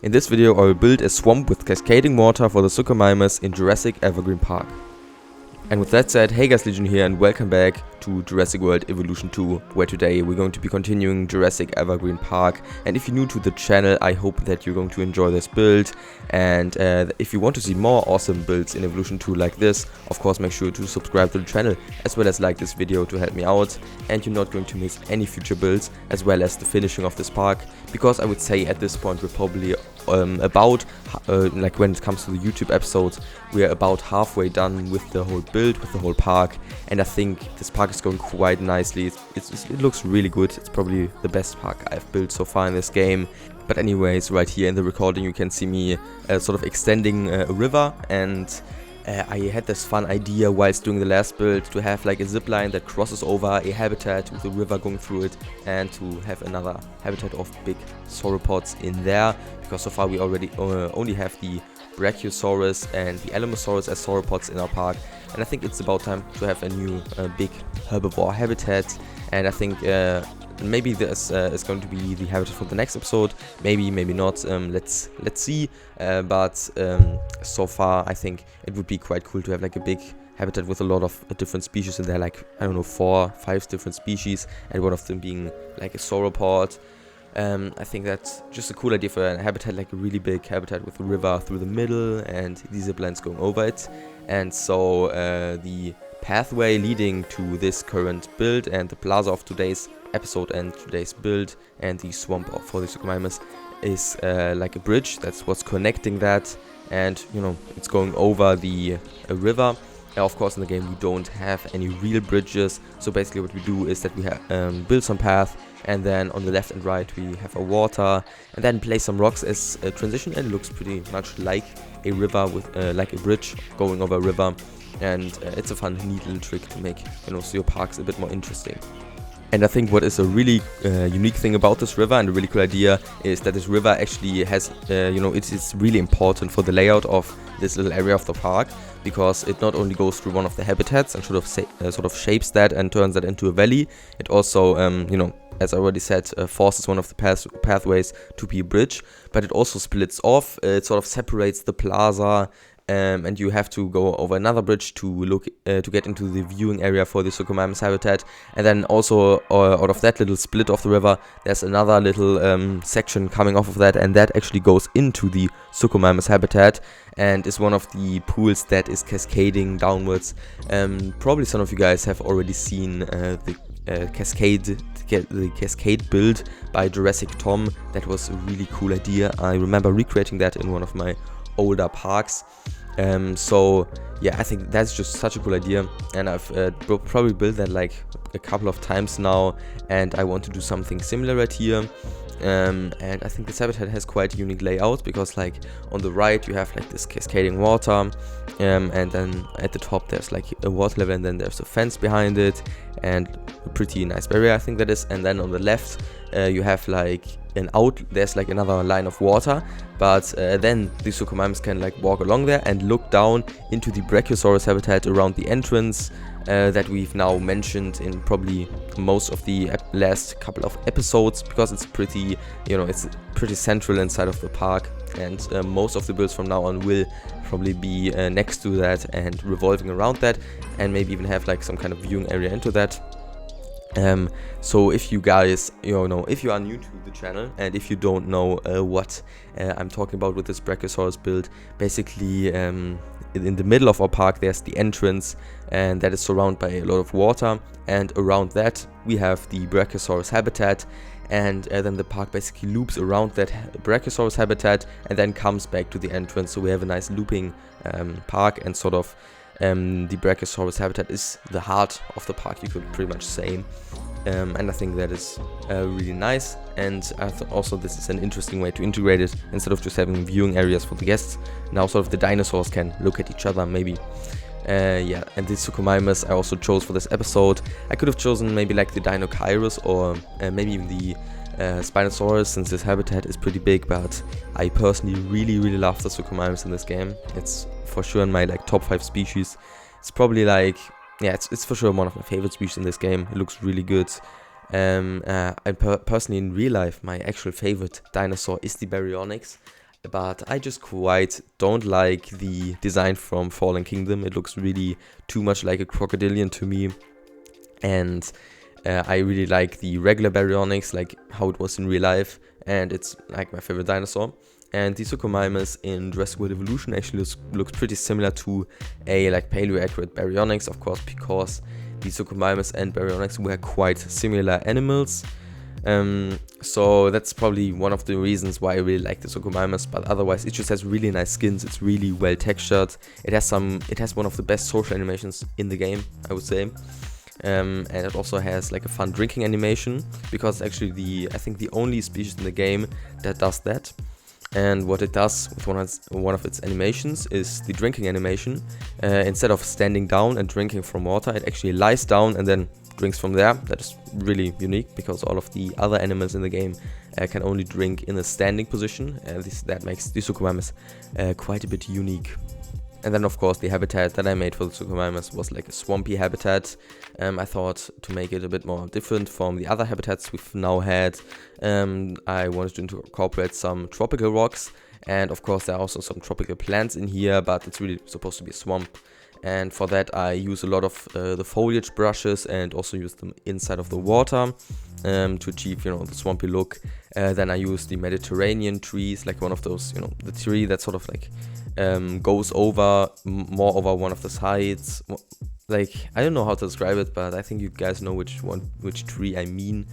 In this video I will build a swamp with cascading water for the SUCHOMIMUS in Jurassic Evergreen Park. And with that said, hey guys, Legion here and welcome back to Jurassic World Evolution 2, where today we're going to be continuing Jurassic Evergreen Park. And if you're new to the channel, I hope that you're going to enjoy this build. And if you want to see more awesome builds in Evolution 2 like this, of course make sure to subscribe to the channel, as well as like this video to help me out. And you're not going to miss any future builds, as well as the finishing of this park, because I would say at this point we're probably about, like when it comes to the YouTube episodes, we are about halfway done with the whole build, with the whole park. And I think this park is going quite nicely. It looks really good. It's probably the best park I've built so far in this game. But anyways, right here in the recording you can see me sort of extending a river, and I had this fun idea whilst doing the last build to have like a zipline that crosses over a habitat with a river going through it, and to have another habitat of big sauropods in there, because so far we already only have the Brachiosaurus and the Alamosaurus as sauropods in our park. And I think it's about time to have a new big herbivore habitat. And I think maybe this is going to be the habitat for the next episode. Maybe not. Let's see. But so far I think it would be quite cool to have like a big habitat with a lot of different species in there, like I don't know, 4 or 5 different species, and one of them being like a sauropod. I think that's just a cool idea for a habitat, like a really big habitat with a river through the middle and these ziplines going over it. And so the pathway leading to this current build and the plaza of today's episode and today's build and the swamp for the SUCHOMIMUS is like a bridge. That's what's connecting that, and you know, it's going over the river. Of course, in the game we don't have any real bridges, so basically what we do is that we build some path, and then on the left and right we have a water, and then place some rocks as a transition, and it looks pretty much like a river with like a bridge going over a river. And it's a fun, neat little trick to make, you know, so your parks a bit more interesting. And I think what is a really unique thing about this river, and a really cool idea, is that this river actually has, you know, it is really important for the layout of this little area of the park, because it not only goes through one of the habitats and sort of shapes that and turns that into a valley. It also, you know, as I already said, forces one of the pathways to be a bridge, but it also splits off. It sort of separates the plaza. And you have to go over another bridge to look to get into the viewing area for the SUCHOMIMUS habitat. And then also out of that little split of the river, there's another little section coming off of that, and that actually goes into the SUCHOMIMUS habitat and is one of the pools that is cascading downwards. Probably some of you guys have already seen the cascade build by Jurassic Tom. That was a really cool idea. I remember recreating that in one of my older parks. So yeah, I think that's just such a cool idea, and I've probably built that like a couple of times now, and I want to do something similar right here. And I think this habitat has quite a unique layout, because like on the right you have like this cascading water, and then at the top there's like a water level, and then there's a fence behind it, and a pretty nice barrier I think that is. And then on the left you have like there's like another line of water, but then the SUCHOMIMUS can like walk along there and look down into the Brachiosaurus habitat around the entrance that we've now mentioned in probably most of the last couple of episodes, because it's pretty, you know, it's pretty central inside of the park, and most of the builds from now on will probably be next to that and revolving around that, and maybe even have like some kind of viewing area into that. So if you guys, you know, if you are new to the channel and if you don't know what I'm talking about with this Brachiosaurus build, basically in the middle of our park there's the entrance, and that is surrounded by a lot of water, and around that we have the Brachiosaurus habitat, and then the park basically loops around that Brachiosaurus habitat and then comes back to the entrance. So we have a nice looping park, and sort of the Brachiosaurus habitat is the heart of the park, you could pretty much say. And I think that is really nice, and I thought also this is an interesting way to integrate it, instead of just having viewing areas for the guests. Now sort of the dinosaurs can look at each other maybe. Yeah, and the SUCHOMIMUS I also chose for this episode. I could have chosen maybe like the Dinokairos, or maybe even the Spinosaurus, since this habitat is pretty big, but I personally really love the SUCHOMIMUS in this game. It's for sure in my like top 5 species. It's probably like, yeah, it's for sure one of my favorite species in this game. It looks really good. And personally in real life, my actual favorite dinosaur is the Baryonyx. but I just quite don't like the design from Fallen Kingdom. It looks really too much like a crocodilian to me, and I really like the regular baryonyx, like how it was in real life, and it's like my favorite dinosaur. And the SUCHOMIMUS in Jurassic World Evolution actually looks pretty similar to a like paleo-accurate baryonyx, of course, because the SUCHOMIMUS and baryonyx were quite similar animals. So that's probably one of the reasons why I really like the SUCHOMIMUS, but otherwise it just has really nice skins. It's really well textured. It has one of the best social animations in the game, I would say. And it also has like a fun drinking animation, because actually I think the only species in the game that does that. And what it does with one of its animations is the drinking animation. Instead of standing down and drinking from water, it actually lies down and then drinks from there. That is really unique, because all of the other animals in the game can only drink in a standing position, and that makes the SUCHOMIMUS quite a bit unique. And then of course the habitat that I made for the SUCHOMIMUS was like a swampy habitat. I thought to make it a bit more different from the other habitats we've now had. I wanted to incorporate some tropical rocks, and of course there are also some tropical plants in here, but it's really supposed to be a swamp. And for that I use a lot of the foliage brushes, and also use them inside of the water to achieve, the swampy look. Then I use the Mediterranean trees, like one of those, the tree that sort of like goes more over one of the sides. Like, I don't know how to describe it, but I think you guys know which tree I mean.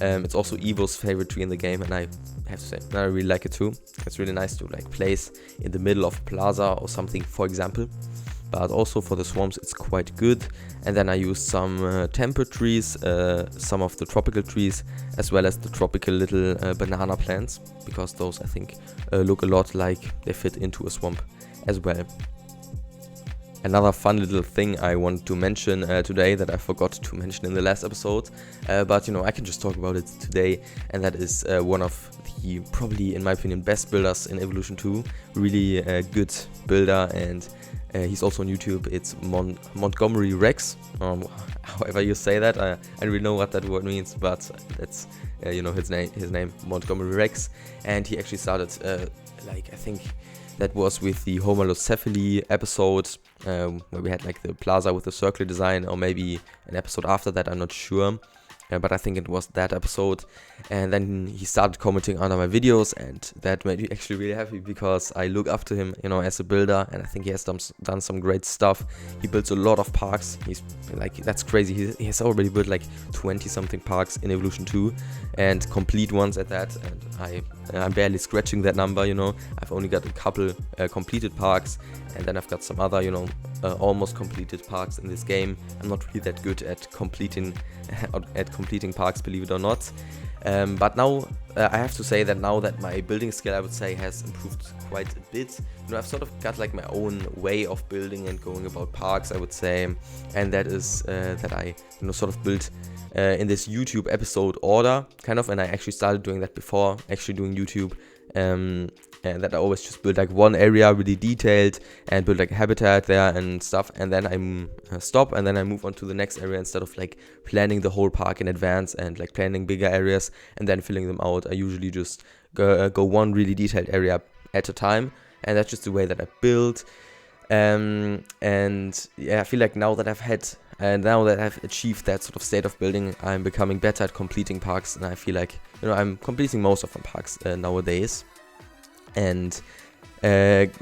It's also Evo's favorite tree in the game, and I have to say, I really like it too. It's really nice to like place in the middle of a plaza or something, for example. But also for the swamps it's quite good. And then I used some temperate trees, some of the tropical trees, as well as the tropical little banana plants, because those I think look a lot like they fit into a swamp as well. Another fun little thing I wanted to mention today that I forgot to mention in the last episode, but I can just talk about it today, and that is one of the, probably in my opinion, best builders in Evolution 2. Really good builder, and he's also on YouTube. It's Montgomery Rex, however you say that. I don't really know what that word means, but that's his name, Montgomery Rex. And he actually started I think that was with the Homalocephaly episode, where we had like the plaza with the circular design, or maybe an episode after that, I'm not sure. But I think it was that episode. And then he started commenting under my videos, and that made me actually really happy, because I look up to him, as a builder, and I think he has done some great stuff. He builds a lot of parks. He's like, that's crazy. He has already built like 20 something parks in Evolution 2, and complete ones at that. And I'm barely scratching that number. I've only got a couple completed parks, and then I've got some other, almost completed parks in this game. I'm not really that good at completing parks, believe it or not. But now I have to say that now that my building skill, I would say, has improved quite a bit. I've sort of got like my own way of building and going about parks, I would say, and that is that I sort of built in this YouTube episode order, kind of, and I actually started doing that before actually doing YouTube. And that I always just build like one area really detailed and build like a habitat there and stuff, and then I stop, and then I move on to the next area, instead of like planning the whole park in advance and like planning bigger areas and then filling them out. I usually just go one really detailed area at a time, and that's just the way that I build. And yeah, I feel like now that I've achieved that sort of state of building, I'm becoming better at completing parks, and I feel like I'm completing most of my parks nowadays. And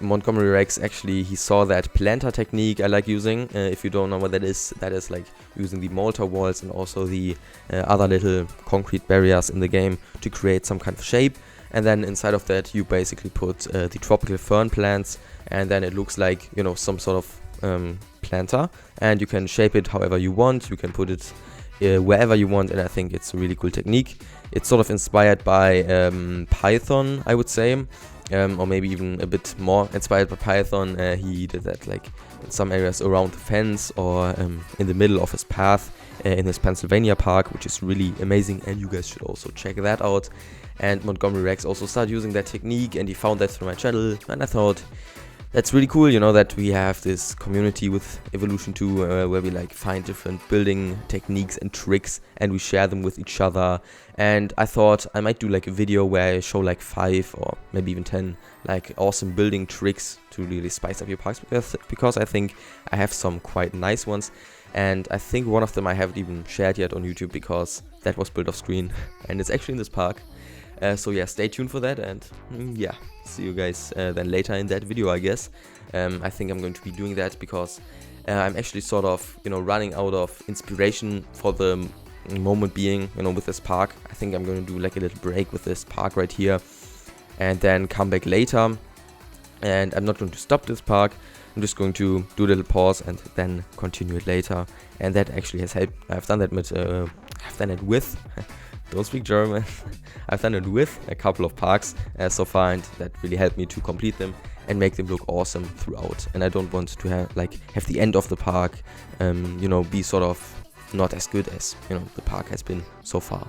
Montgomery Rex, actually, he saw that planter technique I like using. If you don't know what that is like using the mortar walls and also the other little concrete barriers in the game to create some kind of shape. And then inside of that you basically put the tropical fern plants, and then it looks like some sort of planter, and you can shape it however you want. You can put it wherever you want, and I think it's a really cool technique. It's sort of inspired by Python, I would say, or maybe even a bit more inspired by Python. He did that like in some areas around the fence, or in the middle of his path in his Pennsylvania park, which is really amazing, and you guys should also check that out. And Montgomery Rex also started using that technique, and he found that through my channel, and I thought, that's really cool, you know, that we have this community with Evolution 2 where we like find different building techniques and tricks and we share them with each other. And I thought I might do like a video where I show like 5 or maybe even 10 like awesome building tricks to really spice up your parks, because I think I have some quite nice ones. And I think one of them I haven't even shared yet on YouTube because that was built off screen and it's actually in this park. So yeah, stay tuned for that, and yeah, see you guys then later in that video, I guess. I think I'm going to be doing that because I'm actually sort of, you know, running out of inspiration for the moment being, you know, with this park. I think I'm going to do like a little break with this park right here and then come back later. And I'm not going to stop this park. I'm just going to do a little pause and then continue it later. And that actually has helped. I've done it with don't speak German. I've done it with a couple of parks so far, and that really helped me to complete them and make them look awesome throughout. And I don't want to have the end of the park, you know, be sort of not as good as, you know, the park has been so far.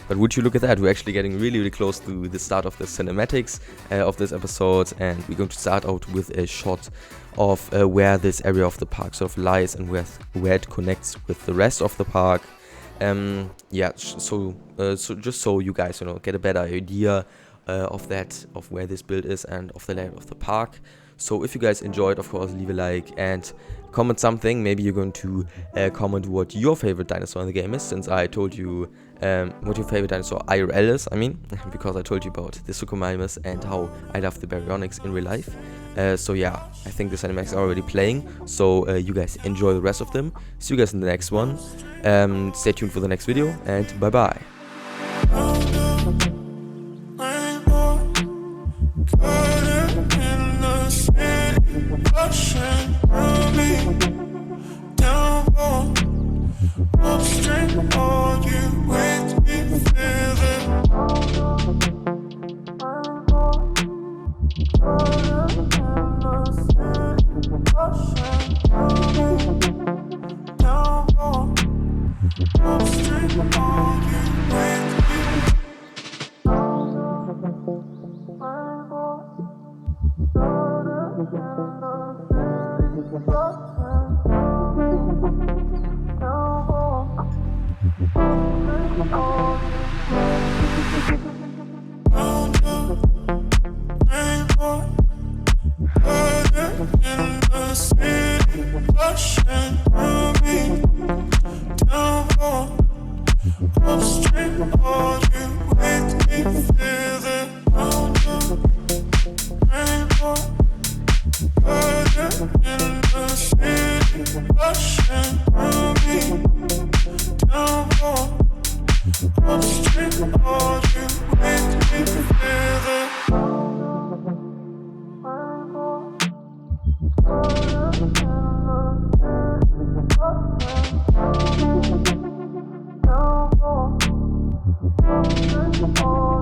But would you look at that, we're actually getting really, really close to the start of the cinematics of this episode, and we're going to start out with a shot of where this area of the park sort of lies and where it connects with the rest of the park. Yeah, so just so you guys, you know, get a better idea of where this build is and of the layout of the park. So if you guys enjoyed, of course, leave a like and comment something. Maybe you're going to comment what your favorite dinosaur in the game is, since I told you what your favorite dinosaur IRL is, I mean, because I told you about the SUCHOMIMUS and how I love the baryonyx in real life. So yeah, I think the cinematics are already playing, so you guys enjoy the rest of them. See you guys in the next one. Stay tuned for the next video, and bye bye. Oh,